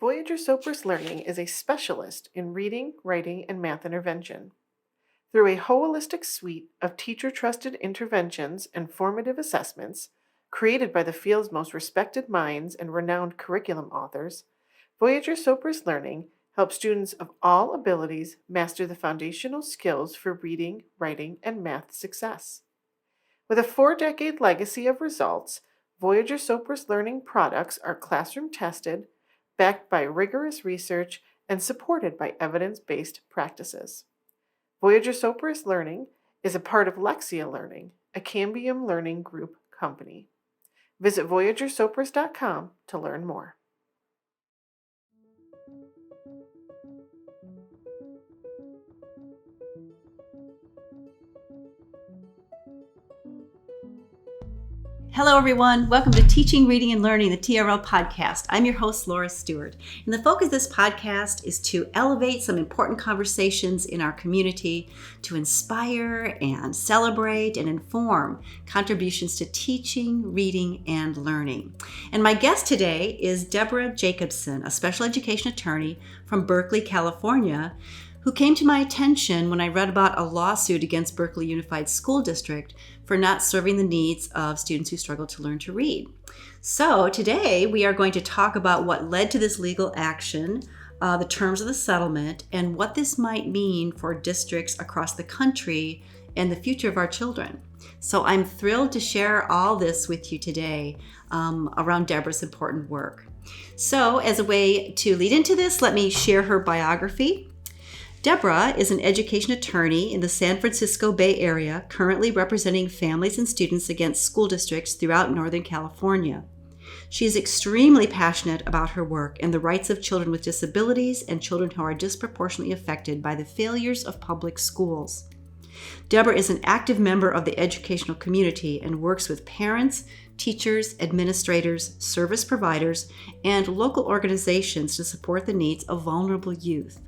Voyager Sopris Learning is a specialist in reading, writing, and math intervention. Through a holistic suite of teacher-trusted interventions and formative assessments, created by the field's most respected minds and renowned curriculum authors, Voyager Sopris Learning helps students of all abilities master the foundational skills for reading, writing, and math success. With a 4-decade legacy of results, Voyager Sopris Learning products are classroom tested, backed by rigorous research, and supported by evidence-based practices. Voyager Sopris Learning is a part of Lexia Learning, a Cambium Learning Group company. Visit voyagersopris.com to learn more. Hello, everyone. Welcome to Teaching, Reading, and Learning, the TRL podcast. I'm your host, Laura Stewart. And the focus of this podcast is to elevate some important conversations in our community to inspire and celebrate and inform contributions to teaching, reading, and learning. And my guest today is Deborah Jacobson, a special education attorney from Berkeley, California, who came to my attention when I read about a lawsuit against Berkeley Unified School District for not serving the needs of students who struggle to learn to read. So today we are going to talk about what led to this legal action, the terms of the settlement, and what this might mean for districts across the country and the future of our children. So I'm thrilled to share all this with you today around Deborah's important work. So as a way to lead into this, let me share her biography. Deborah is an education attorney in the San Francisco Bay Area, currently representing families and students against school districts throughout Northern California. She is extremely passionate about her work and the rights of children with disabilities and children who are disproportionately affected by the failures of public schools. Deborah is an active member of the educational community and works with parents, teachers, administrators, service providers, and local organizations to support the needs of vulnerable youth.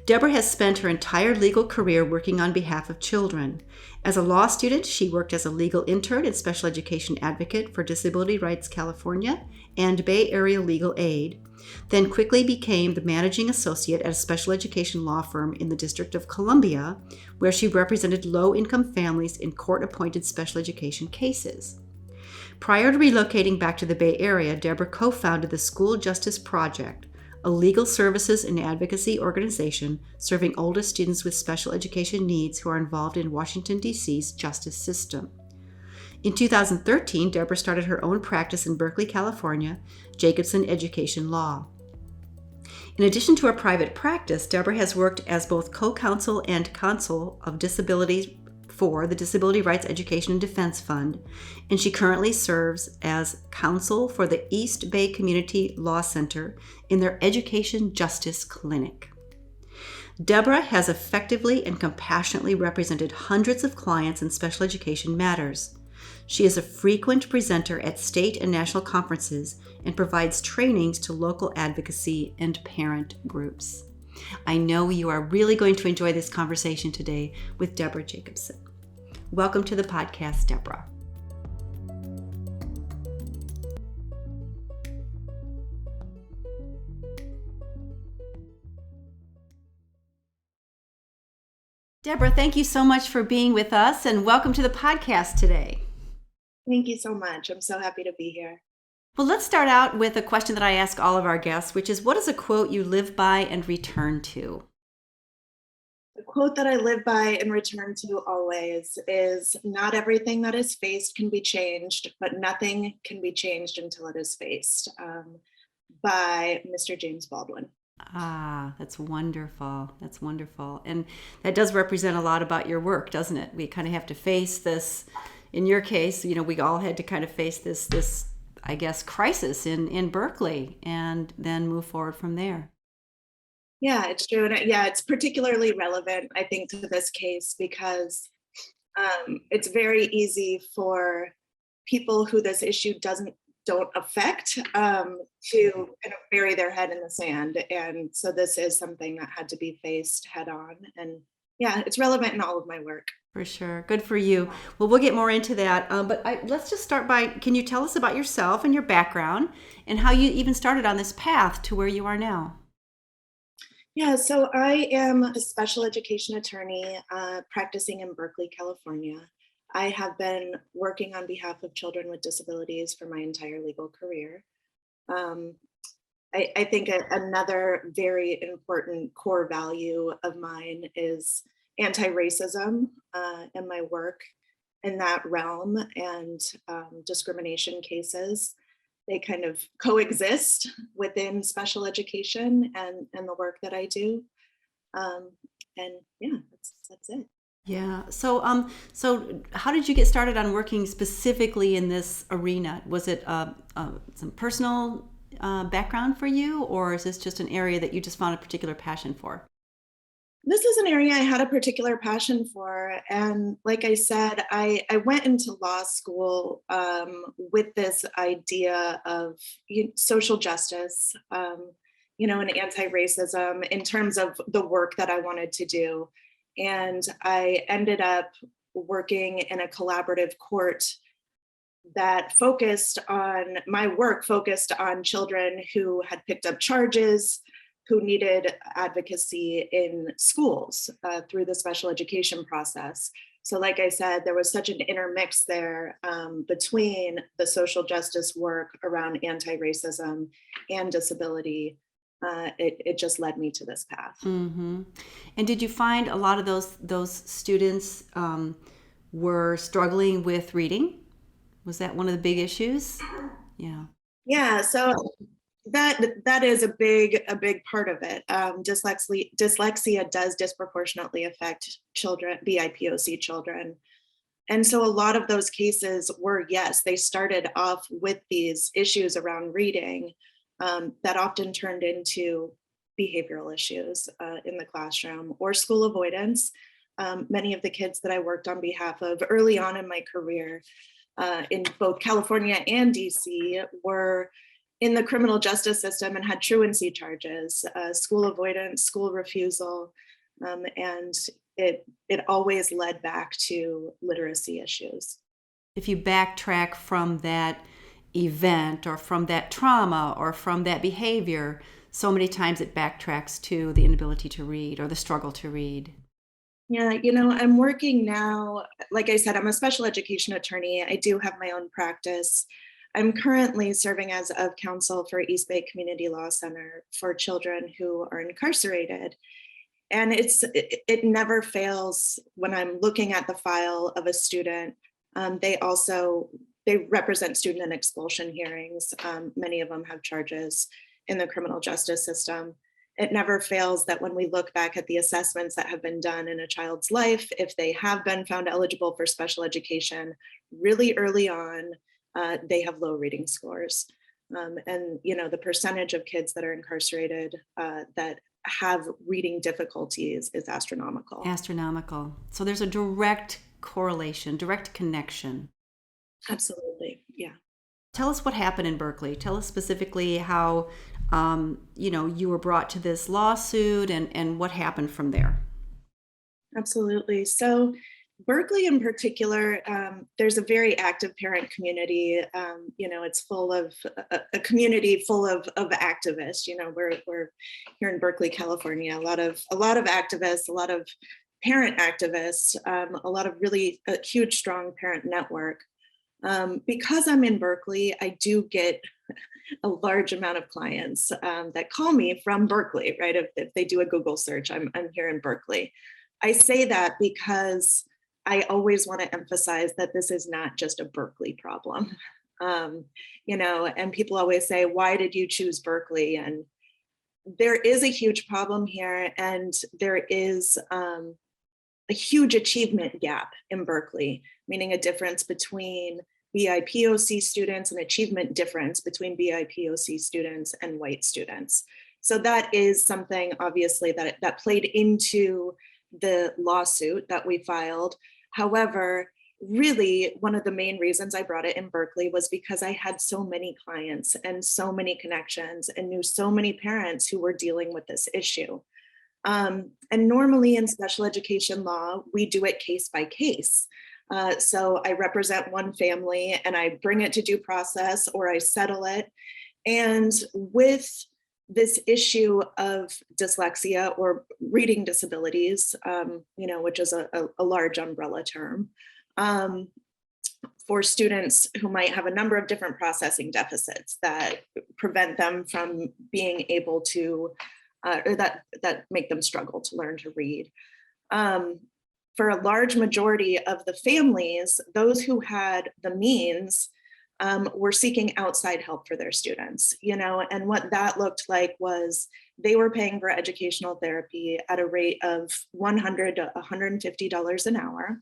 Deborah has spent her entire legal career working on behalf of children. As a law student, she worked as a legal intern and special education advocate for Disability Rights California and Bay Area Legal Aid, then quickly became the managing associate at a special education law firm in the District of Columbia, where she represented low-income families in court-appointed special education cases. Prior to relocating back to the Bay Area, Deborah co-founded the School Justice Project, a legal services and advocacy organization serving older students with special education needs who are involved in Washington, D.C.'s justice system. In 2013, Deborah started her own practice in Berkeley, California, Jacobson Education Law. In addition to her private practice, Deborah has worked as both co-counsel and counsel of disabilities for the Disability Rights Education and Defense Fund, and she currently serves as counsel for the East Bay Community Law Center in their Education Justice Clinic. Deborah has effectively and compassionately represented hundreds of clients in special education matters. She is a frequent presenter at state and national conferences and provides trainings to local advocacy and parent groups. I know you are really going to enjoy this conversation today with Deborah Jacobson. Welcome to the podcast, Deborah. Deborah, thank you so much for being with us and welcome to the podcast today. Thank you so much. I'm so happy to be here. Well, let's start out with a question that I ask all of our guests, which is, what is a quote you live by and return to? The quote that I live by and return to always is, "Not everything that is faced can be changed, but nothing can be changed until it is faced," by Mr. James Baldwin. Ah, that's wonderful. That's wonderful. And that does represent a lot about your work, doesn't it? We kind of have to face this, in your case, we all had to kind of face this, I guess, crisis in Berkeley and then move forward from there. Yeah, it's true. And it's particularly relevant, I think, to this case because it's very easy for people who this issue don't affect to kind of bury their head in the sand. And so this is something that had to be faced head on. And yeah, it's relevant in all of my work. For sure. Good for you. Well, we'll get more into that. Let's just start by, can you tell us about yourself and your background and how you even started on this path to where you are now? Yeah, so I am a special education attorney practicing in Berkeley, California. I have been working on behalf of children with disabilities for my entire legal career. Um, I think another very important core value of mine is anti-racism in my work in that realm, and discrimination cases. They kind of coexist within special education and the work that I do. Um, and yeah, that's it. Yeah. So how did you get started on working specifically in this arena? Was it some personal background for you, or is this just an area that you just found a particular passion for? This is an area I had a particular passion for. And like I said, I went into law school with this idea of social justice, and anti-racism in terms of the work that I wanted to do. And I ended up working in a collaborative court that my work focused on children who had picked up charges, who needed advocacy in schools through the special education process. So like I said, there was such an intermix there between the social justice work around anti-racism and disability. It just led me to this path. Mm-hmm. And did you find a lot of those students were struggling with reading? Was that one of the big issues? Yeah. Yeah, so that is a big part of it. Dyslexia does disproportionately affect children, BIPOC children. And so a lot of those cases were, yes, they started off with these issues around reading that often turned into behavioral issues in the classroom or school avoidance. Many of the kids that I worked on behalf of early on in my career in both California and DC were in the criminal justice system and had truancy charges, school avoidance, school refusal, and it always led back to literacy issues. If you backtrack from that event or from that trauma or from that behavior, so many times it backtracks to the inability to read or the struggle to read. Yeah, I'm working now, like I said, I'm a special education attorney. I do have my own practice. I'm currently serving as of counsel for East Bay Community Law Center for children who are incarcerated. And it never fails when I'm looking at the file of a student. They represent student and expulsion hearings. Many of them have charges in the criminal justice system. It never fails that when we look back at the assessments that have been done in a child's life, if they have been found eligible for special education really early on, they have low reading scores. And the percentage of kids that are incarcerated that have reading difficulties is astronomical. Astronomical. So there's a direct correlation, direct connection. Absolutely, yeah. Tell us what happened in Berkeley. Tell us specifically how, you were brought to this lawsuit and what happened from there. Absolutely. So Berkeley in particular, there's a very active parent community. It's full of a community full of activists. We're here in Berkeley, California. A lot of activists, a lot of parent activists, a lot of really a huge, strong parent network. Because I'm in Berkeley, I do get a large amount of clients that call me from Berkeley, right? If they do a Google search, I'm here in Berkeley. I say that because I always want to emphasize that this is not just a Berkeley problem. And people always say, why did you choose Berkeley? And there is a huge problem here, and there is a huge achievement gap in Berkeley, meaning a difference between BIPOC students, an achievement difference between BIPOC students and white students. So that is something obviously that played into the lawsuit that we filed. However, really one of the main reasons I brought it in Berkeley was because I had so many clients and so many connections and knew so many parents who were dealing with this issue. And normally in special education law, we do it case by case. So I represent one family and I bring it to due process or I settle it. And with this issue of dyslexia or reading disabilities, which is a large umbrella term, for students who might have a number of different processing deficits that prevent them from being able to, or that make them struggle to learn to read. For a large majority of the families, those who had the means were seeking outside help for their students, and what that looked like was they were paying for educational therapy at a rate of $100 to $150 an hour,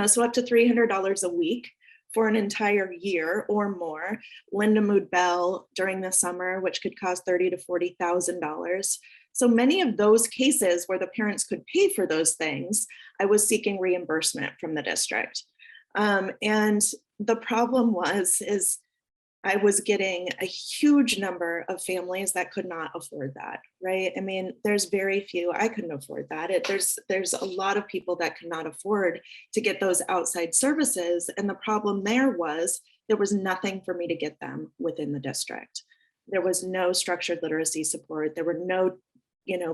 so up to $300 a week for an entire year or more. Linda Mood Bell during the summer, which could cost $30,000 to $40,000. So many of those cases where the parents could pay for those things, I was seeking reimbursement from the district. And the problem is I was getting a huge number of families that could not afford that, right? I mean, there's very few, I couldn't afford that. There's a lot of people that could not afford to get those outside services. And the problem there was nothing for me to get them within the district. There was no structured literacy support. There were no,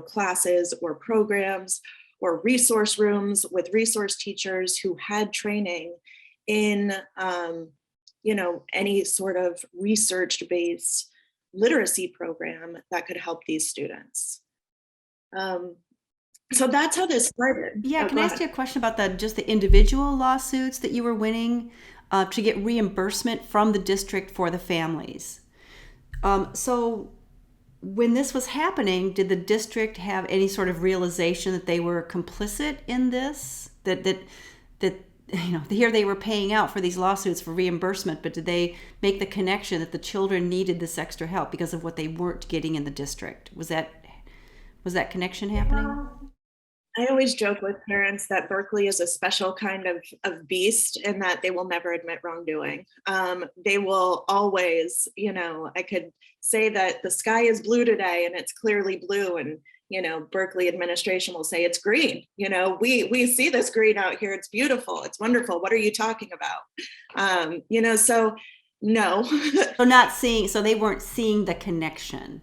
classes or programs or resource rooms with resource teachers who had training in, any sort of research-based literacy program that could help these students. So that's how this started. Yeah, can I ask you a question about just the individual lawsuits that you were winning to get reimbursement from the district for the families? So when this was happening, did the district have any sort of realization that they were complicit in this? That here they were paying out for these lawsuits for reimbursement, but did they make the connection that the children needed this extra help because of what they weren't getting in the district? Was that connection happening? I always joke with parents that Berkeley is a special kind of beast in that they will never admit wrongdoing. They will always, I could say that the sky is blue today and it's clearly blue, and Berkeley administration will say it's green. We see this green out here. It's beautiful. It's wonderful. What are you talking about? So no. So they weren't seeing the connection.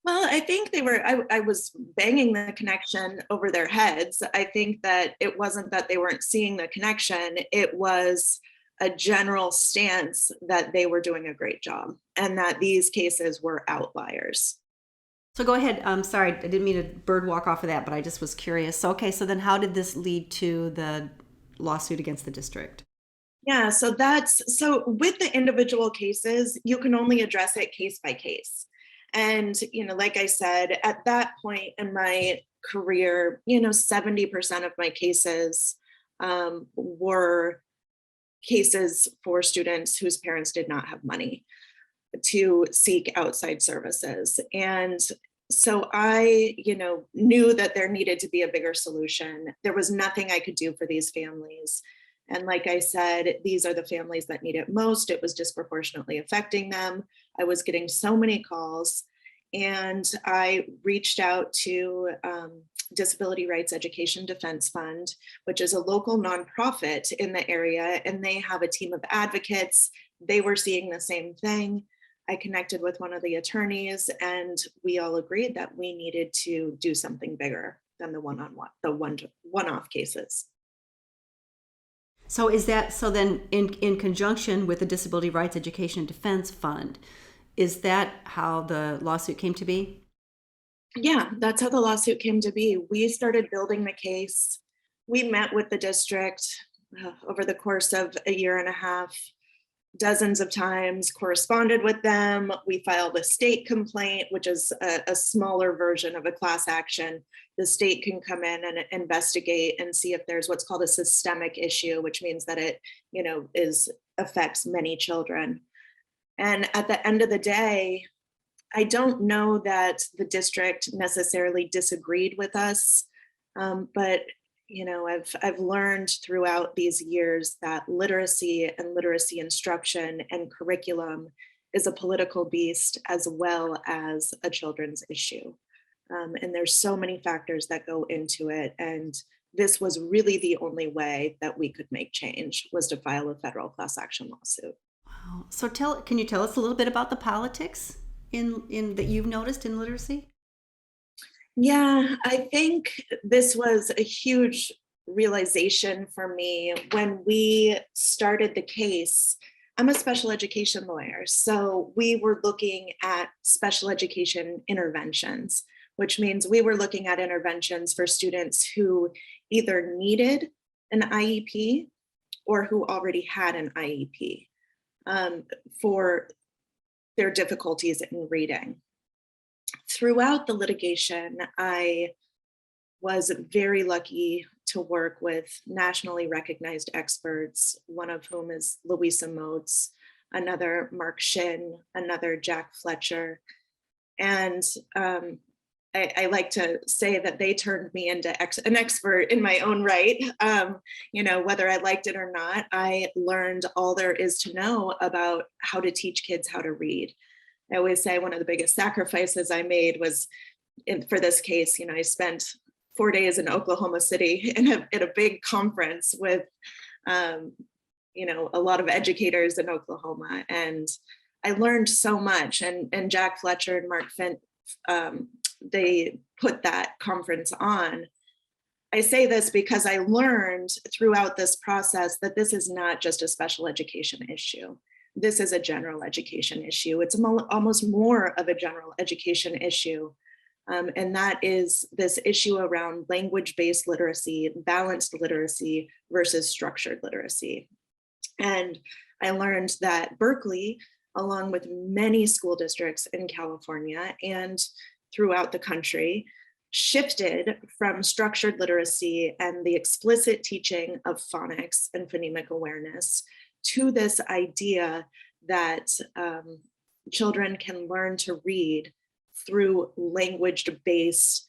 Well, I think I was banging the connection over their heads. I think that it wasn't that they weren't seeing the connection. It was a general stance that they were doing a great job and that these cases were outliers. So go ahead. Sorry, I didn't mean to bird walk off of that, but I just was curious. So, okay, so then how did this lead to the lawsuit against the district? Yeah, so with the individual cases, you can only address it case by case. And, like I said, at that point in my career, 70% of my cases were cases for students whose parents did not have money to seek outside services. And so I, knew that there needed to be a bigger solution. There was nothing I could do for these families. And like I said, these are the families that need it most. It was disproportionately affecting them. I was getting so many calls, and I reached out to Disability Rights Education Defense Fund, which is a local nonprofit in the area, and they have a team of advocates. They were seeing the same thing. I connected with one of the attorneys, and we all agreed that we needed to do something bigger than the one-off cases. So then in conjunction with the Disability Rights Education Defense Fund, is that how the lawsuit came to be? Yeah, that's how the lawsuit came to be. We started building the case. We met with the district over the course of a year and a half, dozens of times, corresponded with them. We filed a state complaint, which is a smaller version of a class action. The state can come in and investigate and see if there's what's called a systemic issue, which means that it, affects many children. And at the end of the day, I don't know that the district necessarily disagreed with us, but I've learned throughout these years that literacy and literacy instruction and curriculum is a political beast as well as a children's issue. And there's so many factors that go into it. And this was really the only way that we could make change, was to file a federal class action lawsuit. Wow. So can you tell us a little bit about the politics in that you've noticed in literacy? Yeah, I think this was a huge realization for me when we started the case. I'm a special education lawyer, so we were looking at special education interventions, which means we were looking at interventions for students who either needed an IEP or who already had an IEP for their difficulties in reading. Throughout the litigation, I was very lucky to work with nationally recognized experts, one of whom is Louisa Moats, another Mark Shin, another Jack Fletcher. And I like to say that they turned me into an expert in my own right. Whether I liked it or not, I learned all there is to know about how to teach kids how to read. I always say one of the biggest sacrifices I made was for this case. I spent 4 days in Oklahoma City in a big conference with, a lot of educators in Oklahoma. And I learned so much. And Jack Fletcher and Mark Finn, they put that conference on. I say this because I learned throughout this process that this is not just a special education issue. This is a general education issue. It's almost more of a general education issue. And that is this issue around language-based literacy, balanced literacy versus structured literacy. And I learned that Berkeley, along with many school districts in California and throughout the country, shifted from structured literacy and the explicit teaching of phonics and phonemic awareness to this idea that children can learn to read through language-based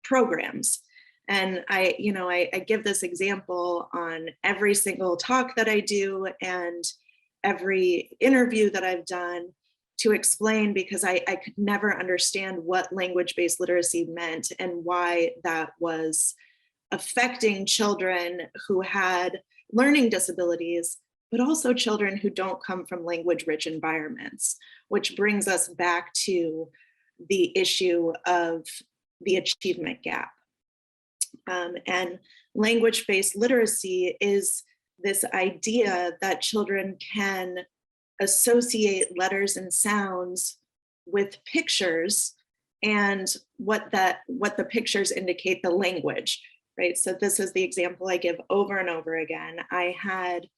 programs. And I give this example on every single talk that I do and every interview that I've done to explain, because I could never understand what language-based literacy meant and why that was affecting children who had learning disabilities, but also children who don't come from language-rich environments, which brings us back to the issue of the achievement gap. And language-based literacy is this idea that children can associate letters and sounds with pictures and what the pictures indicate the language, right? So this is the example I give over and over again. I had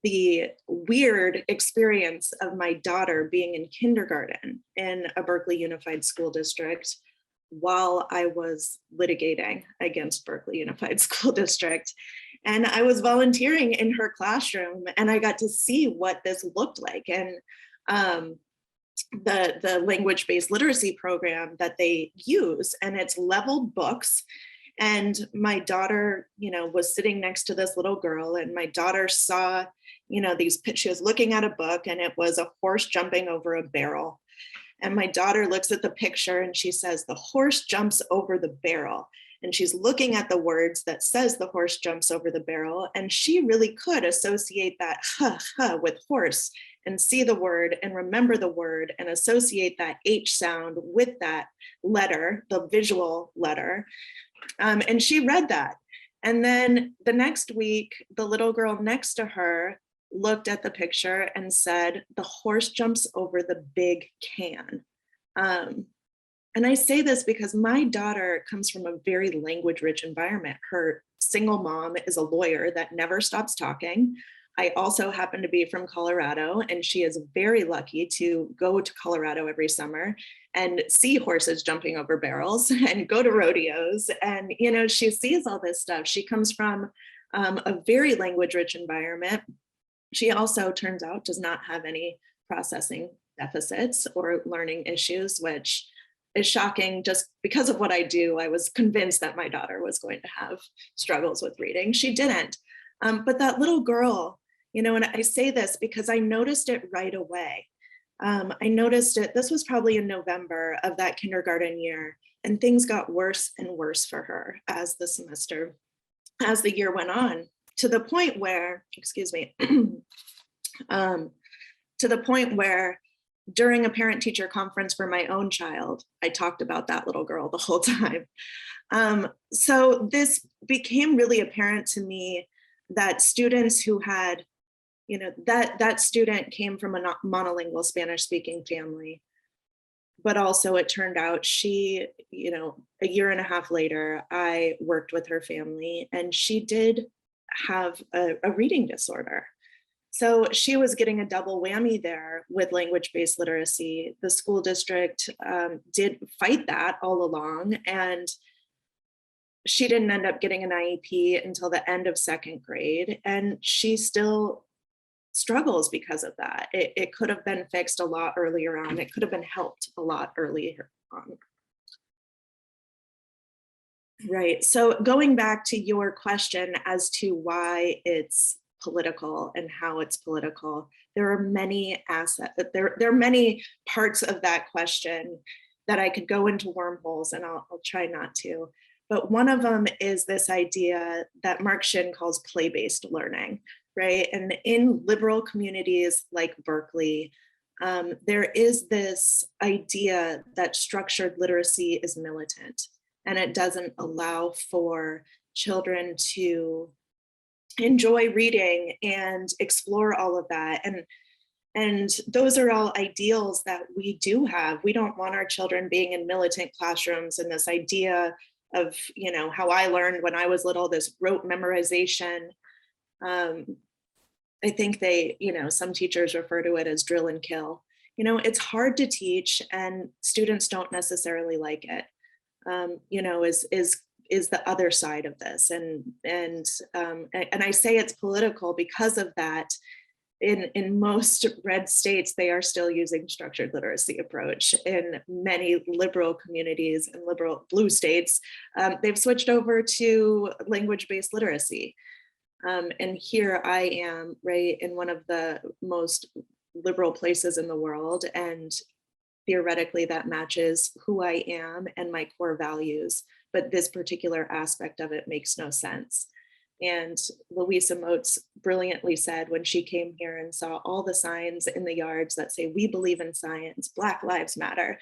the weird experience of my daughter being in kindergarten in a Berkeley Unified School District while I was litigating against Berkeley Unified School District. And I was volunteering in her classroom and I got to see what this looked like. And the language-based literacy program that they use, and it's leveled books. And my daughter, was sitting next to this little girl, and my daughter saw, she was looking at a book and it was a horse jumping over a barrel. And my daughter looks at the picture and she says, "The horse jumps over the barrel." And she's looking at the words that says the horse jumps over the barrel. And she really could associate that with horse and see the word and remember the word and associate that H sound with that letter, the visual letter. And she read that. And then the next week, the little girl next to her looked at the picture and said, "The horse jumps over the big can." And I say this because my daughter comes from a very language-rich environment. Her single mom is a lawyer that never stops talking. I also happen to be from Colorado, and she is very lucky to go to Colorado every summer and see horses jumping over barrels and go to rodeos. And, she sees all this stuff. She comes from a very language-rich environment. She also, turns out, does not have any processing deficits or learning issues, which is shocking. Just because of what I do, I was convinced that my daughter was going to have struggles with reading. She didn't. But that little girl, and I say this because I noticed it right away. I noticed it, this was probably in November of that kindergarten year, and things got worse and worse for her as the year went on, to the point where, excuse me, to the point where during a parent teacher conference for my own child, I talked about that little girl the whole time. So this became really apparent to me that students who had, that student came from a monolingual Spanish speaking family, but also it turned out she, a year and a half later, I worked with her family and she did have a reading disorder. So she was getting a double whammy there with language-based literacy. The school district did fight that all along, and she didn't end up getting an IEP until the end of second grade, and she still struggles because of that. It could have been fixed a lot earlier on. It could have been helped a lot earlier on. Right. So going back to your question as to why it's political and how it's political, there are many there are many parts of that question that I could go into wormholes, and I'll try not to. But one of them is this idea that Mark Shin calls play-based learning, right? And in liberal communities like Berkeley, there is this idea that structured literacy is militant, and it doesn't allow for children to enjoy reading and explore all of that. And those are all ideals that we do have. We don't want our children being in militant classrooms and this idea of, how I learned when I was little, this rote memorization. I think some teachers refer to it as drill and kill. It's hard to teach and students don't necessarily like it. Is the other side of this, and I say it's political because of that. In most red states, they are still using structured literacy approach. In many liberal communities and liberal blue states, they've switched over to language-based literacy. And here I am, right, in one of the most liberal places in the world, and theoretically that matches who I am and my core values, but this particular aspect of it makes no sense. And Louisa Moats brilliantly said when she came here and saw all the signs in the yards that say, "We believe in science, Black Lives Matter."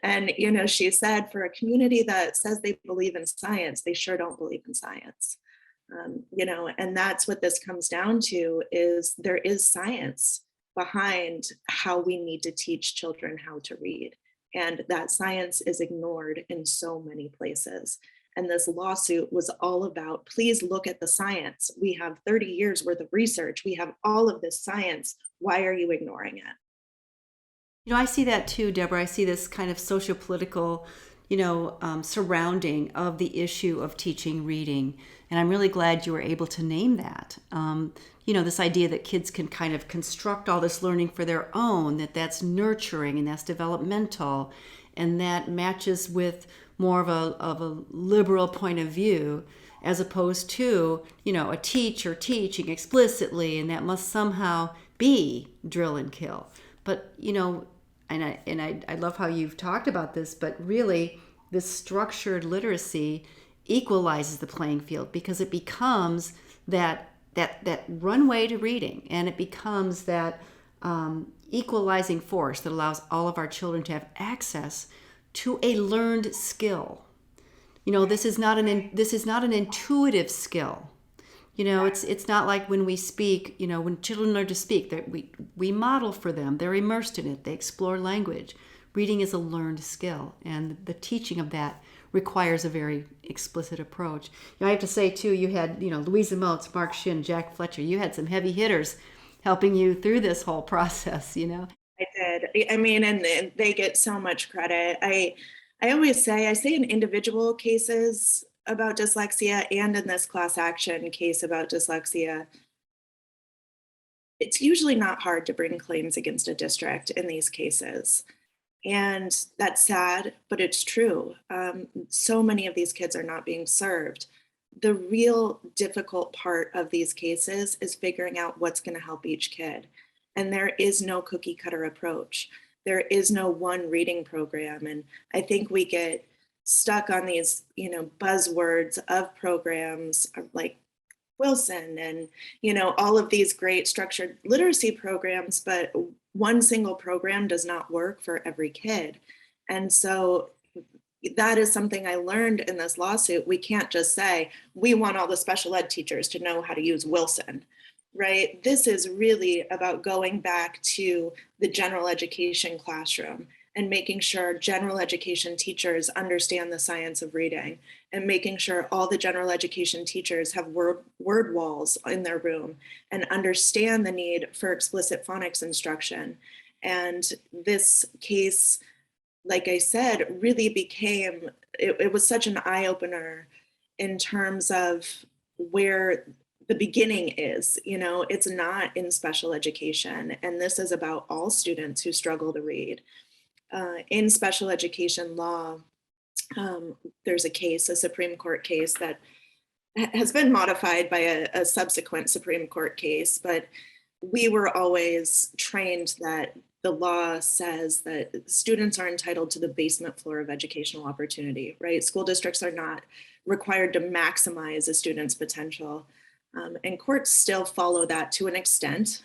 And, she said, for a community that says they believe in science, they sure don't believe in science. And that's what this comes down to, is there is science behind how we need to teach children how to read. And that science is ignored in so many places. And this lawsuit was all about, please look at the science. We have 30 years worth of research. We have all of this science. Why are you ignoring it? I see that too, Deborah. I see this kind of socio-political, surrounding of the issue of teaching reading. And I'm really glad you were able to name that. This idea that kids can kind of construct all this learning for their own, that's nurturing and that's developmental, and that matches with more of a liberal point of view, as opposed to, a teacher teaching explicitly, and that must somehow be drill and kill. But, I love how you've talked about this, but really this structured literacy equalizes the playing field, because it becomes that runway to reading, and it becomes that equalizing force that allows all of our children to have access to a learned skill. This is not an intuitive skill. It's not like when we speak, when children learn to speak, that we model for them. They're immersed in it. They explore language. Reading is a learned skill, and the teaching of that requires a very explicit approach. I have to say too, you had, Louisa Moats, Mark Shin, Jack Fletcher. You had some heavy hitters helping you through this whole process. I did. I mean, and they get so much credit. I always say, I say in individual cases about dyslexia and in this class action case about dyslexia, it's usually not hard to bring claims against a district in these cases. And that's sad, but it's true. So many of these kids are not being served. The real difficult part of these cases is figuring out what's going to help each kid. And there is no cookie cutter approach. there is no one reading program. And I think we get stuck on these, buzzwords of programs like Wilson and, all of these great structured literacy programs, but one single program does not work for every kid. And so that is something I learned in this lawsuit. We can't just say, we want all the special ed teachers to know how to use Wilson, right? This is really about going back to the general education classroom and making sure general education teachers understand the science of reading, and making sure all the general education teachers have word walls in their room and understand the need for explicit phonics instruction. And this case, like I said, really became, it was such an eye-opener in terms of where the beginning is. It's not in special education, and this is about all students who struggle to read. In special education law, there's a Supreme Court case that has been modified by a subsequent Supreme Court case, but we were always trained that the law says that students are entitled to the basement floor of educational opportunity, right? School districts are not required to maximize a student's potential, and courts still follow that to an extent.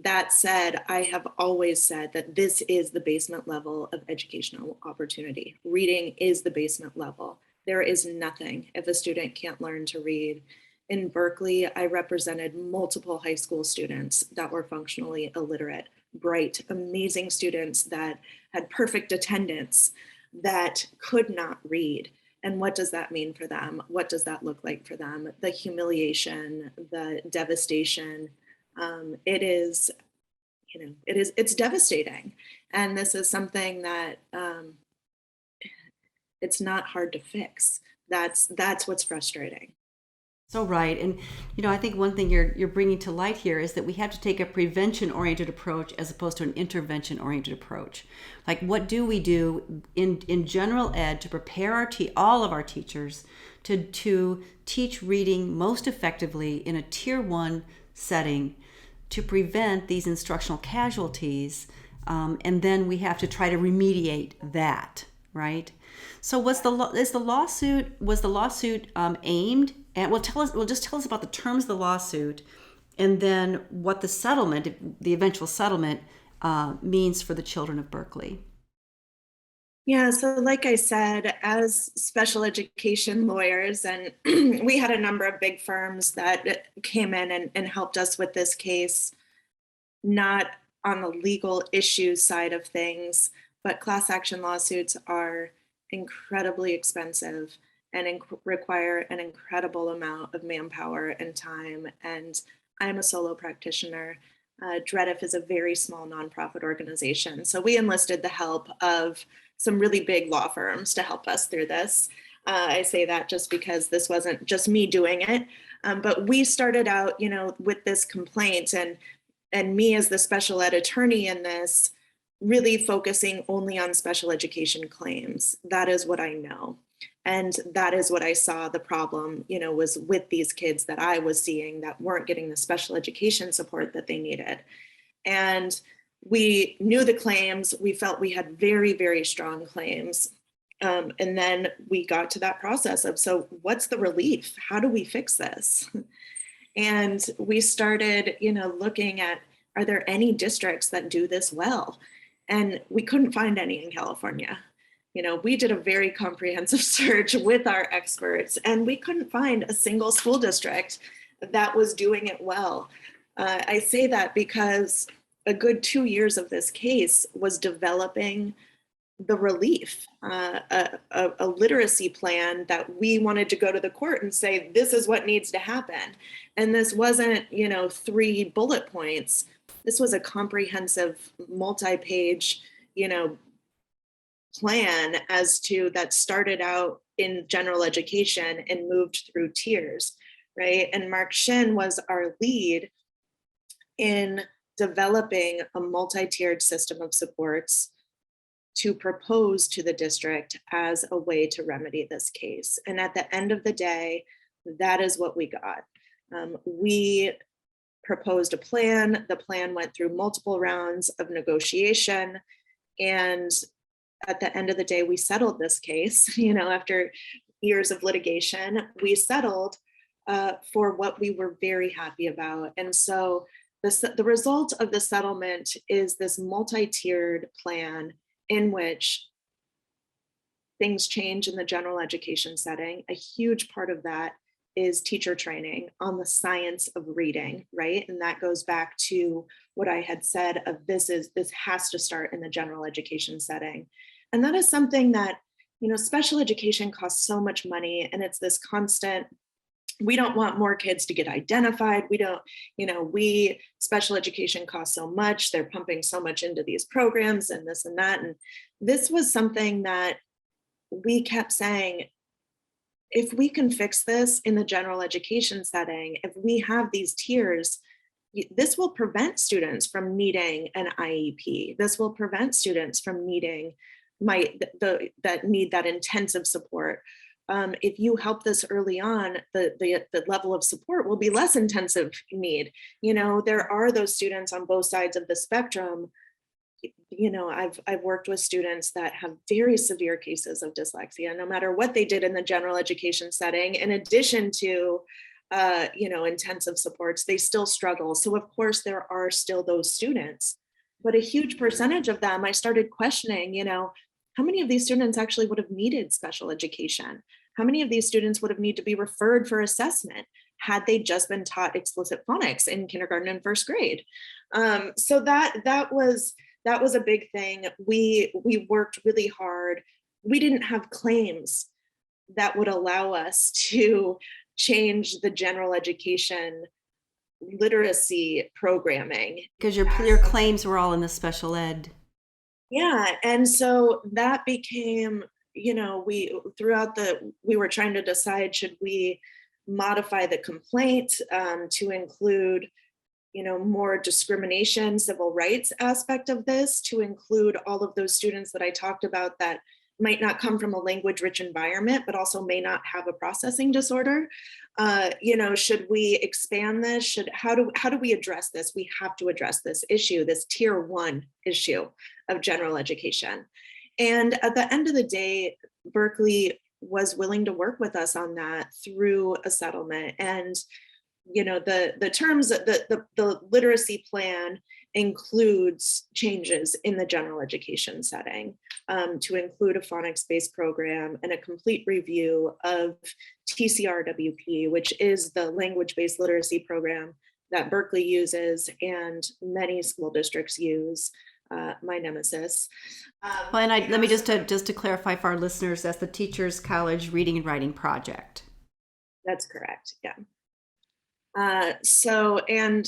That said, I have always said that this is the basement level of educational opportunity. Reading is the basement level. There is nothing if a student can't learn to read. In Berkeley, I represented multiple high school students that were functionally illiterate, bright, amazing students that had perfect attendance that could not read. And what does that mean for them? What does that look like for them? The humiliation, the devastation. It's devastating. And this is something that it's not hard to fix. That's what's frustrating. So right. And, I think one thing you're bringing to light here is that we have to take a prevention-oriented approach as opposed to an intervention-oriented approach. Like, what do we do in general ed to prepare all of our teachers to teach reading most effectively in a tier 1 setting to prevent these instructional casualties, and then we have to try to remediate that, right? So was the lawsuit aimed at, just tell us about the terms of the lawsuit, and then what the eventual settlement means for the children of Berkeley. Yeah, so like I said, as special education lawyers, and we had a number of big firms that came in and helped us with this case, not on the legal issues side of things, but class action lawsuits are incredibly expensive and require an incredible amount of manpower and time. And I'm a solo practitioner. DREDF is a very small nonprofit organization. So we enlisted the help of some really big law firms to help us through this. I say that just because this wasn't just me doing it, but we started out, with this complaint, and me as the special ed attorney in this, really focusing only on special education claims. That is what I know. And that is what I saw the problem, was with these kids that I was seeing that weren't getting the special education support that they needed. And we knew the claims. We felt we had very, very strong claims. And then we got to that process of, so what's the relief? How do we fix this? And we started, looking at, are there any districts that do this well? And we couldn't find any in California. We did a very comprehensive search with our experts, and we couldn't find a single school district that was doing it well. I say that because a good 2 years of this case was developing the relief, a literacy plan that we wanted to go to the court and say, this is what needs to happen. And this wasn't, 3 bullet points. This was a comprehensive, multi-page, plan that started out in general education and moved through tiers, right? And Mark Shin was our lead in developing a multi-tiered system of supports to propose to the district as a way to remedy this case. And at the end of the day, that is what we got. We proposed a plan. The plan went through multiple rounds of negotiation. And at the end of the day, we settled this case, after years of litigation, we settled for what we were very happy about. And so the result of the settlement is this multi-tiered plan in which things change in the general education setting. A huge part of that is teacher training on the science of reading, right? And that goes back to what I had said of this has to start in the general education setting. And that is something that, special education costs so much money, and it's this constant, we don't want more kids to get identified. We don't, special education costs so much, they're pumping so much into these programs and this and that. And this was something that we kept saying, if we can fix this in the general education setting, if we have these tiers, this will prevent students from needing an IEP. This will prevent students from needing that need that intensive support. If you help this early on, the level of support will be less intensive need. There are those students on both sides of the spectrum. I've worked with students that have very severe cases of dyslexia, no matter what they did in the general education setting, in addition to, intensive supports, they still struggle. So of course there are still those students, but a huge percentage of them, I started questioning, how many of these students actually would have needed special education? How many of these students would have needed to be referred for assessment had they just been taught explicit phonics in kindergarten and first grade? So that was a big thing. We worked really hard. We didn't have claims that would allow us to change the general education literacy programming. Because your claims were all in the special ed. Yeah, and so that became, we were trying to decide, should we modify the complaint to include more discrimination, civil rights aspect of this, to include all of those students that I talked about that might not come from a language-rich environment, but also may not have a processing disorder. Should we expand this? How do we address this? We have to address this issue, this tier 1 issue of general education. And at the end of the day, Berkeley was willing to work with us on that through a settlement. And the terms, the literacy plan includes changes in the general education setting to include a phonics-based program and a complete review of TCRWP, which is the language-based literacy program that Berkeley uses and many school districts use, my nemesis. Well, and let me just to clarify for our listeners, that's the Teachers College Reading and Writing Project. That's correct, yeah. And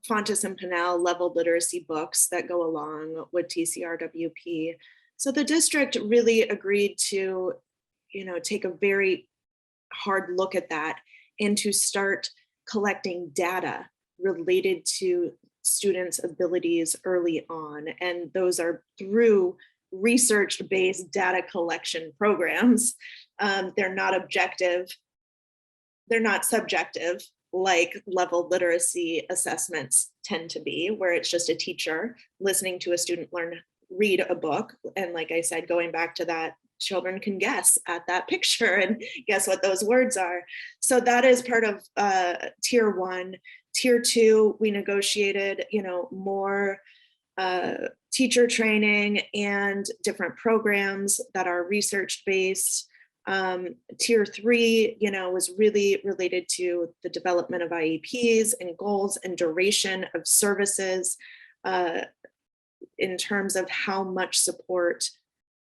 Fontes and Pinnell leveled literacy books that go along with TCRWP. So the district really agreed to, take a very hard look at that and to start collecting data related to students' abilities early on. And those are through research-based data collection programs. They're not objective. They're not subjective, like level literacy assessments tend to be, where it's just a teacher listening to a student read a book. And like I said, going back to that, children can guess at that picture and guess what those words are. So that is part of tier 1. Tier 2, we negotiated, more teacher training and different programs that are research-based. Tier 3, was really related to the development of IEPs and goals and duration of services in terms of how much support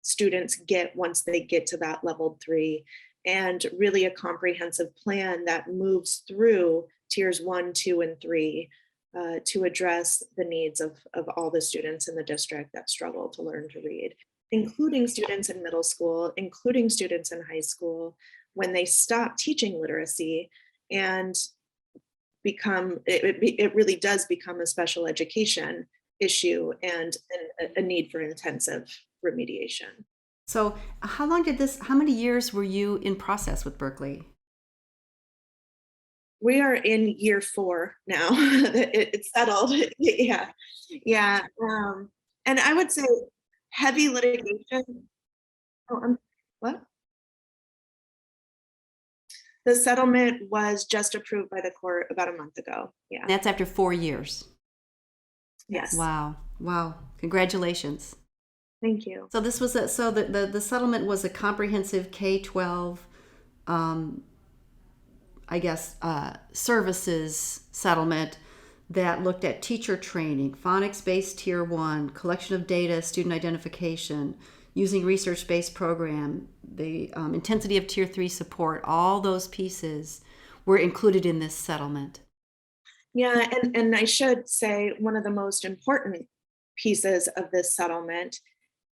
students get once they get to that level 3, and really a comprehensive plan that moves through tiers 1, 2, and 3 to address the needs of all the students in the district that struggle to learn to read, including students in middle school, including students in high school, when they stop teaching literacy and it really does become a special education issue and a need for intensive remediation. So how many years were you in process with Berkeley? We are in year 4 now. It's settled. Yeah. Yeah. And I would say heavy litigation. Oh, what? The settlement was just approved by the court about a month ago. Yeah. That's after 4 years. Yes. Wow. Wow. Congratulations. Thank you. So this was the settlement was a comprehensive K-12 services settlement that looked at teacher training, phonics-based tier 1, collection of data, student identification, using research-based program, the intensity of tier 3 support. All those pieces were included in this settlement. Yeah, and I should say one of the most important pieces of this settlement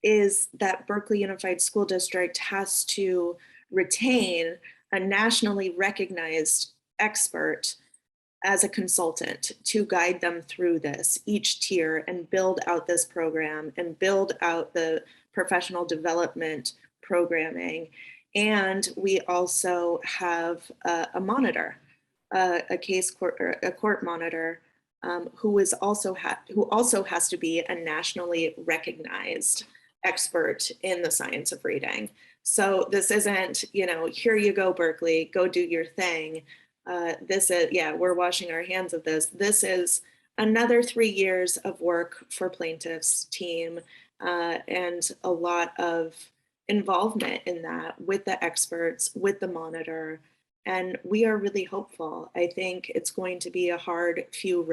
is that Berkeley Unified School District has to retain a nationally recognized expert as a consultant to guide them through this, each tier, and build out this program and build out the professional development programming. And we also have a monitor, a court monitor, who also has to be a nationally recognized expert in the science of reading. So this isn't, here you go, Berkeley, go do your thing. This is, we're washing our hands of this. This is another 3 years of work for plaintiff's team, and a lot of involvement in that with the experts, with the monitor. And we are really hopeful. I think it's going to be a hard few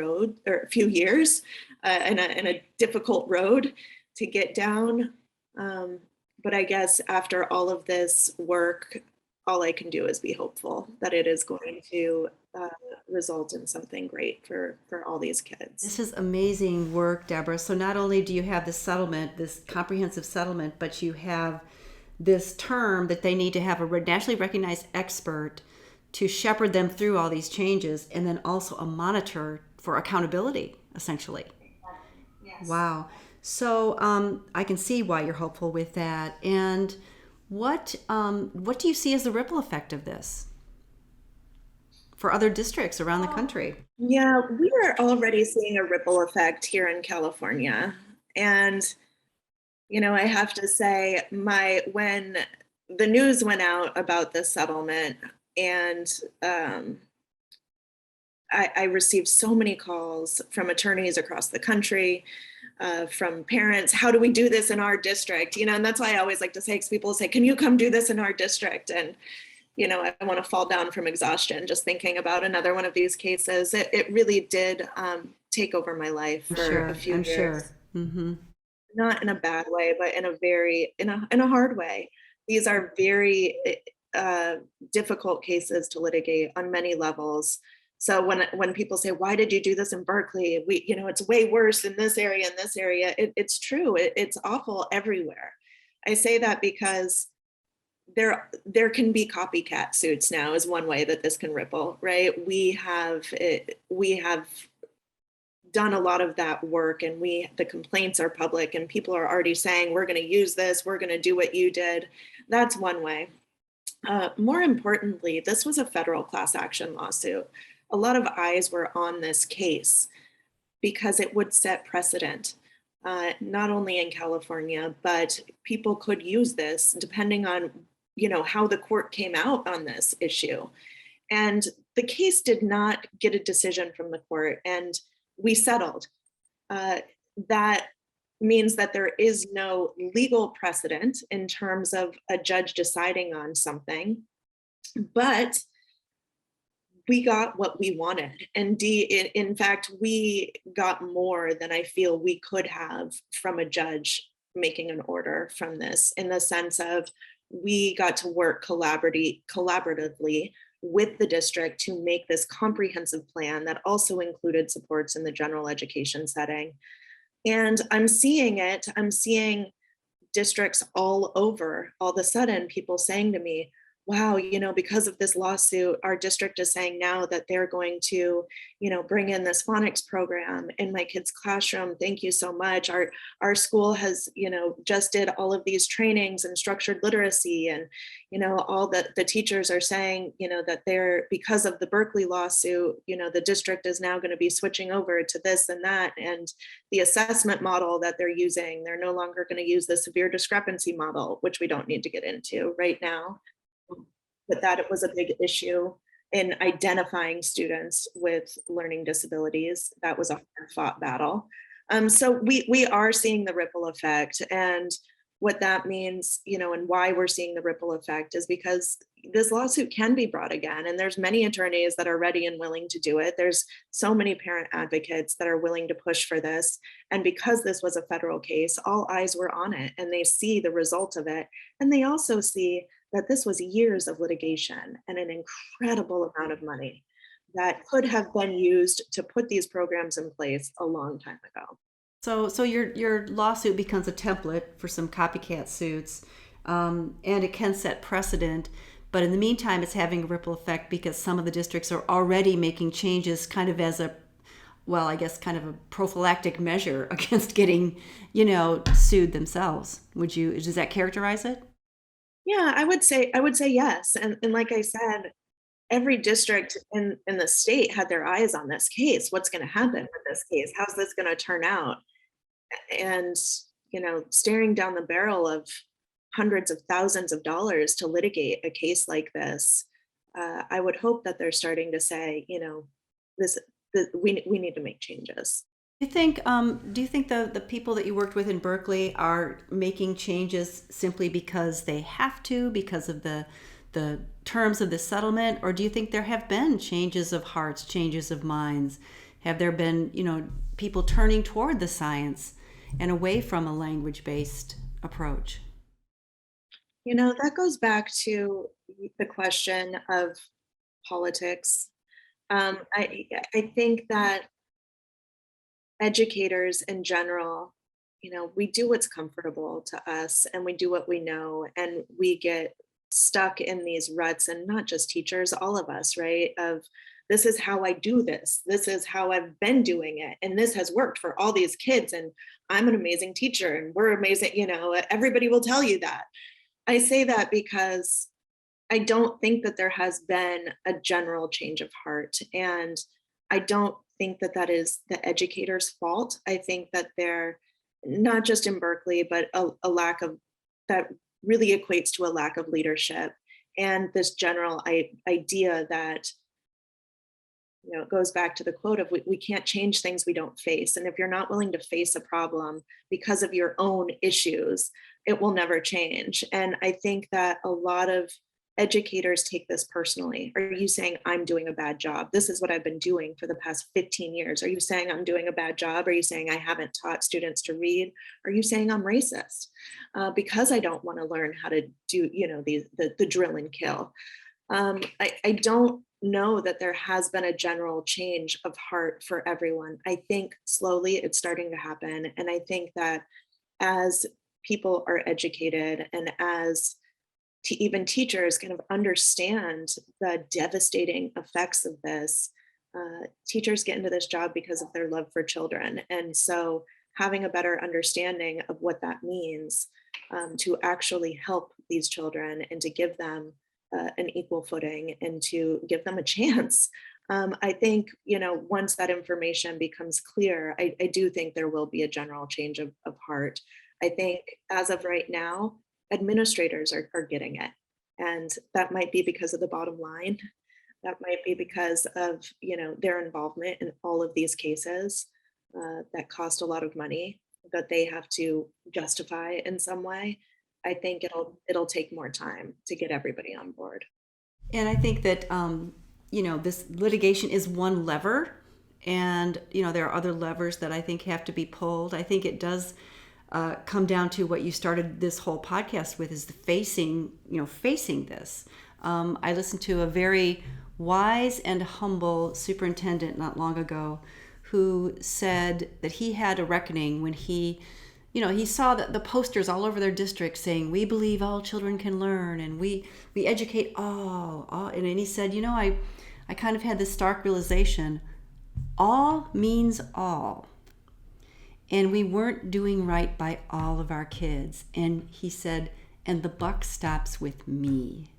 years, and a difficult road to get down. But I guess after all of this work, all I can do is be hopeful that it is going to result in something great for all these kids. This is amazing work, Deborah. So not only do you have this settlement, this comprehensive settlement, but you have this term that they need to have a nationally recognized expert to shepherd them through all these changes, and then also a monitor for accountability, essentially. Yes. Wow. So I can see why you're hopeful with that. And what do you see as the ripple effect of this for other districts around the country? Yeah, we are already seeing a ripple effect here in California. And, I have to say, when the news went out about this settlement, and I received so many calls from attorneys across the country, from parents, how do we do this in our district? And that's why I always like to say, because people say, can you come do this in our district? And, I want to fall down from exhaustion just thinking about another one of these cases. It really did take over my life for a few years. I'm sure. Mm-hmm. Not in a bad way, but in a hard way. These are very difficult cases to litigate on many levels. So when people say, why did you do this in Berkeley? It's way worse in this area and this area. It's true. It's awful everywhere. I say that because there can be copycat suits now is one way that this can ripple, right? We have done a lot of that work, and the complaints are public, and people are already saying, we're going to use this, we're going to do what you did. That's one way. More importantly, this was a federal class action lawsuit. A lot of eyes were on this case because it would set precedent, not only in California, but people could use this depending on, how the court came out on this issue. And the case did not get a decision from the court, and we settled. That means that there is no legal precedent in terms of a judge deciding on something, but we got what we wanted. And in fact, we got more than I feel we could have from a judge making an order from this, in the sense of we got to work collaboratively with the district to make this comprehensive plan that also included supports in the general education setting. And I'm seeing districts all over, all of a sudden, people saying to me, wow, because of this lawsuit, our district is saying now that they're going to, bring in this phonics program in my kid's classroom. Thank you so much. Our school has, just did all of these trainings and structured literacy, and, all the teachers are saying, that they're, because of the Berkeley lawsuit, the district is now going to be switching over to this and that. And the assessment model that they're using, they're no longer going to use the severe discrepancy model, which we don't need to get into right now, but that it was a big issue in identifying students with learning disabilities. That was a hard fought battle. So we are seeing the ripple effect, and what that means, and why we're seeing the ripple effect is because this lawsuit can be brought again, and there's many attorneys that are ready and willing to do it. There's so many parent advocates that are willing to push for this, and because this was a federal case, all eyes were on it, and they see the result of it, and they also see that this was years of litigation and an incredible amount of money that could have been used to put these programs in place a long time ago. So your lawsuit becomes a template for some copycat suits, and it can set precedent. But in the meantime, it's having a ripple effect because some of the districts are already making changes, kind of as a, well, I guess kind of a prophylactic measure against getting, sued themselves. Does that characterize it? Yeah, I would say yes. And like I said, every district in the state had their eyes on this case. What's going to happen with this case? How's this going to turn out? And, staring down the barrel of hundreds of thousands of dollars to litigate a case like this, I would hope that they're starting to say, this, we need to make changes. Do you think the people that you worked with in Berkeley are making changes simply because they have to, because of the terms of the settlement, or do you think there have been changes of hearts, changes of minds? Have there been, people turning toward the science and away from a language-based approach? That goes back to the question of politics. I think that educators in general, we do what's comfortable to us, and we do what we know, and we get stuck in these ruts, and not just teachers, all of us, right? Of, this is how I do this. This is how I've been doing it. And this has worked for all these kids. And I'm an amazing teacher, and we're amazing. Everybody will tell you that. I say that because I don't think that there has been a general change of heart. And I don't think that that is the educator's fault. I think that they're not just in Berkeley, but a lack of, that really equates to a lack of leadership, and this general idea that, it goes back to the quote of, we can't change things we don't face. And if you're not willing to face a problem because of your own issues, it will never change. And I think that a lot of educators take this personally. Are you saying I'm doing a bad job? This is what I've been doing for the past 15 years. Are you saying I'm doing a bad job? Are you saying I haven't taught students to read? Are you saying I'm racist because I don't want to learn how to do, the drill and kill? I don't know that there has been a general change of heart for everyone. I think slowly it's starting to happen. And I think that as people are educated, and as even teachers kind of understand the devastating effects of this, teachers get into this job because of their love for children. And so having a better understanding of what that means to actually help these children, and to give them an equal footing, and to give them a chance. I think, once that information becomes clear, I do think there will be a general change of heart. I think as of right now, administrators are getting it. And that might be because of the bottom line. That might be because of, their involvement in all of these cases that cost a lot of money that they have to justify in some way. I think it'll take more time to get everybody on board. And I think that, this litigation is one lever, and, there are other levers that I think have to be pulled. I think it does come down to what you started this whole podcast with, is the facing this. I listened to a very wise and humble superintendent not long ago who said that he had a reckoning when he he saw the posters all over their district saying, "We believe all children can learn, and we educate all." And then he said, I kind of had this stark realization, all means all. And we weren't doing right by all of our kids. And he said, and the buck stops with me.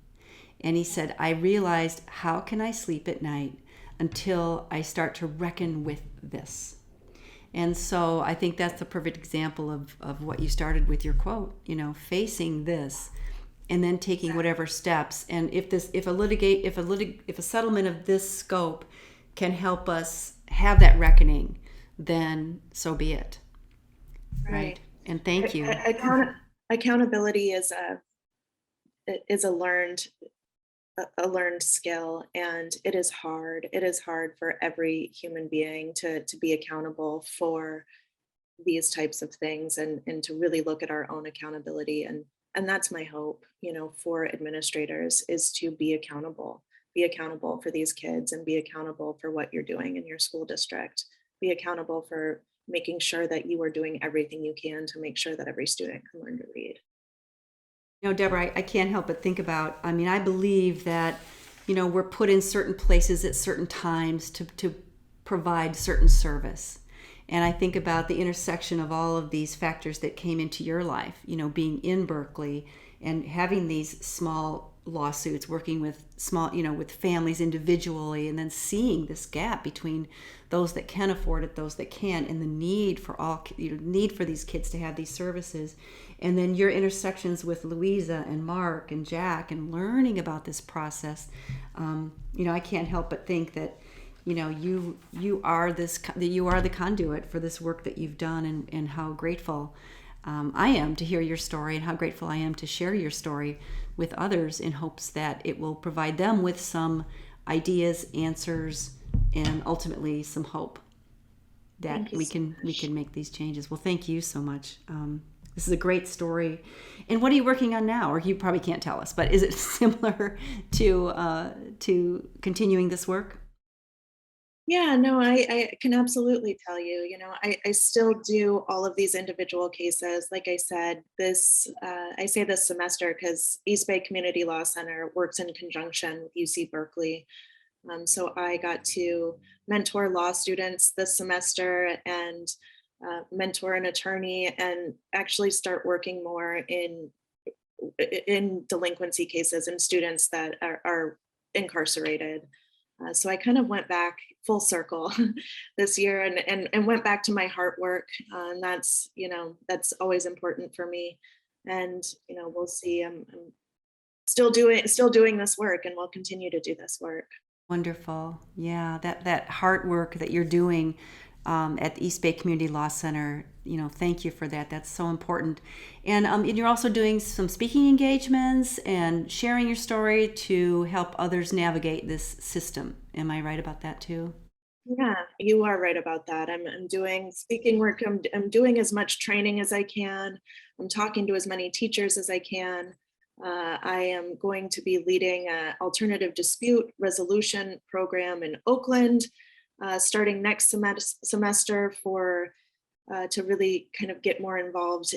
And he said, I realized, how can I sleep at night until I start to reckon with this? And so I think that's the perfect example of what you started with your quote, facing this and then taking whatever steps. And if a settlement of this scope can help us have that reckoning, then so be it. Right. And thank you. Accountability is a learned skill, and it is hard. It is hard for every human being to be accountable for these types of things, and to really look at our own accountability. And that's my hope, for administrators, is to be accountable for these kids, and be accountable for what you're doing in your school district. Be accountable for making sure that you are doing everything you can to make sure that every student can learn to read. Deborah, I can't help but think about, I believe that, we're put in certain places at certain times to provide certain service. And I think about the intersection of all of these factors that came into your life, being in Berkeley and having these small lawsuits, working with with families individually, and then seeing this gap between those that can afford it, those that can't, and the need for need for these kids to have these services. And then your intersections with Louisa and Mark and Jack, and learning about this process. I can't help but think that you are the conduit for this work that you've done, and how grateful I am to hear your story, and how grateful I am to share your story with others, in hopes that it will provide them with some ideas, answers, and ultimately some hope that we can make these changes. Well, thank you so much. This is a great story. And what are you working on now? Or you probably can't tell us, but is it similar to continuing this work? Yeah, no, I can absolutely tell you, I still do all of these individual cases. Like I said, I say this semester because East Bay Community Law Center works in conjunction with UC Berkeley. So I got to mentor law students this semester, and mentor an attorney, and actually start working more in delinquency cases and students that are incarcerated. So I kind of went back full circle this year, and went back to my heart work. And that's always important for me. And we'll see. I'm still doing this work, and we'll continue to do this work. Wonderful. Yeah, that heart work that you're doing at the East Bay Community Law Center, thank you for that. That's so important. And you're also doing some speaking engagements and sharing your story to help others navigate this system. Am I right about that too? Yeah, you are right about that. I'm doing speaking work. I'm doing as much training as I can. I'm talking to as many teachers as I can. I am going to be leading an alternative dispute resolution program in Oakland, starting next semester, to really kind of get more involved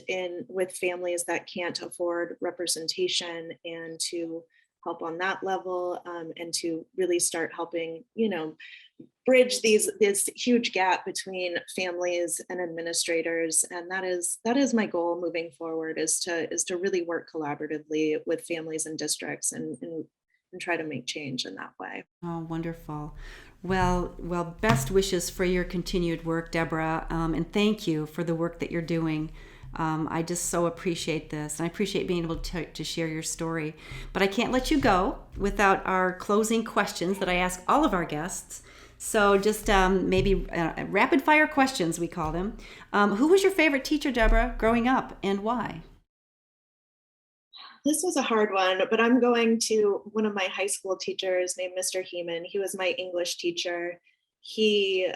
with families that can't afford representation, and to help on that level, and to really start helping, bridge this huge gap between families and administrators. And that is my goal moving forward, is to really work collaboratively with families and districts, and try to make change in that way. Oh, wonderful. Well, best wishes for your continued work, Deborah, and thank you for the work that you're doing. I just so appreciate this, and I appreciate being able to share your story. But I can't let you go without our closing questions that I ask all of our guests. So just maybe rapid fire questions, we call them. Who was your favorite teacher, Deborah, growing up, and why? This was a hard one, but I'm going to one of my high school teachers named Mr. Heeman. He was my English teacher. I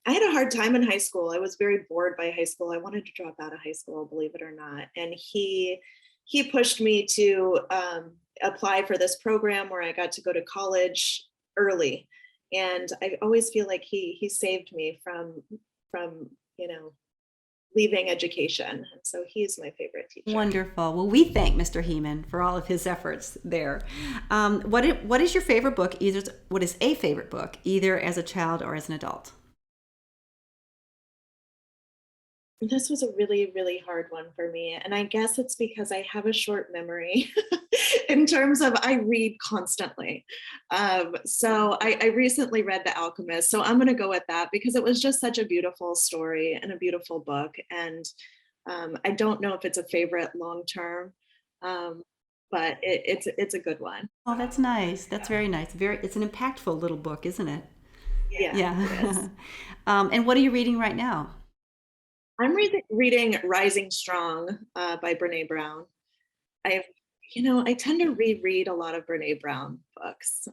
had a hard time in high school. I was very bored by high school. I wanted to drop out of high school, believe it or not. And he pushed me to apply for this program where I got to go to college early. And I always feel like he saved me from leaving education. And so he's my favorite teacher. Wonderful. Well, we thank Mr. Heeman for all of his efforts there. What is your favorite book? What is a favorite book, either as a child or as an adult? This was a really, really hard one for me. And I guess it's because I have a short memory in terms of I read constantly. So I recently read The Alchemist. So I'm going to go with that because it was just such a beautiful story and a beautiful book. And I don't know if it's a favorite long term, but it's a good one. Oh, that's nice. That's very nice. It's an impactful little book, isn't it? Yeah. It is. And what are you reading right now? I'm reading Rising Strong by Brene Brown. I tend to reread a lot of Brene Brown books.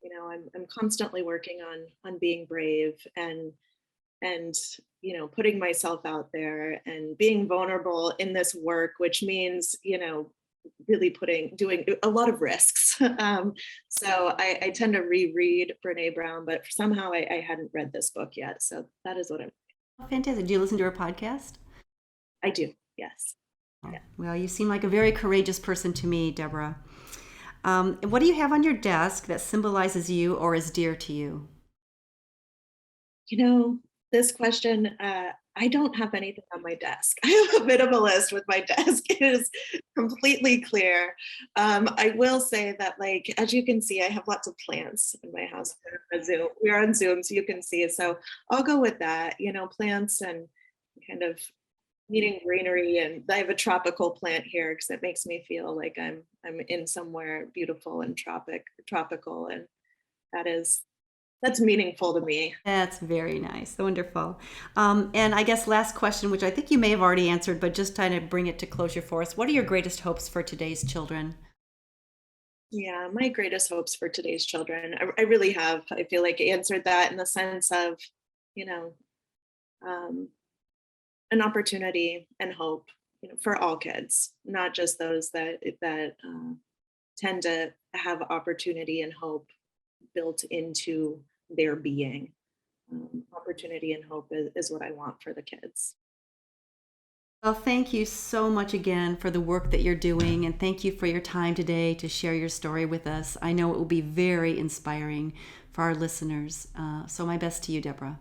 I'm constantly working on being brave and putting myself out there and being vulnerable in this work, which means really doing a lot of risks. So I tend to reread Brene Brown, but somehow I hadn't read this book yet. So that is what I'm. Oh, fantastic. Do you listen to her podcast? I do, yes. Yeah. Well, you seem like a very courageous person to me, Deborah. What do you have on your desk that symbolizes you or is dear to you? This question, I don't have anything on my desk. I have a bit of a list with my desk. It is completely clear. I will say that, as you can see, I have lots of plants in my house. We're on Zoom, so you can see it. So I'll go with that, plants and kind of needing greenery. And I have a tropical plant here because it makes me feel like I'm in somewhere beautiful and tropical. And that's meaningful to me. That's very nice. Wonderful. And I guess last question, which I think you may have already answered, but just trying to bring it to closure for us. What are your greatest hopes for today's children? Yeah, my greatest hopes for today's children. I really have. I feel like I answered that in the sense of, an opportunity and hope, for all kids, not just those that tend to have opportunity and hope built into their being. Opportunity and hope is what I want for the kids. Well, thank you so much again for the work that you're doing, and thank you for your time today to share your story with us. I know it will be very inspiring for our listeners. So my best to you, Deborah.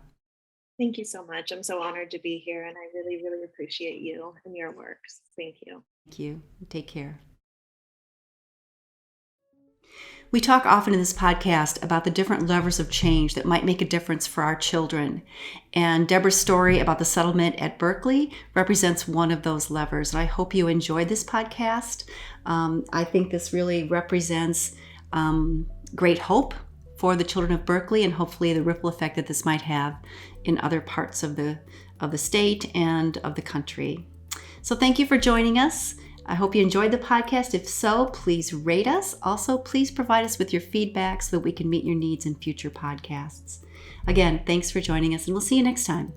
Thank you so much. I'm so honored to be here, and I really, really appreciate you and your work. Thank you. Thank you. Take care. We talk often in this podcast about the different levers of change that might make a difference for our children. And Deborah's story about the settlement at Berkeley represents one of those levers. And I hope you enjoyed this podcast. I think this really represents great hope for the children of Berkeley, and hopefully the ripple effect that this might have in other parts of the state and of the country. So thank you for joining us. I hope you enjoyed the podcast. If so, please rate us. Also, please provide us with your feedback so that we can meet your needs in future podcasts. Again, thanks for joining us, and we'll see you next time.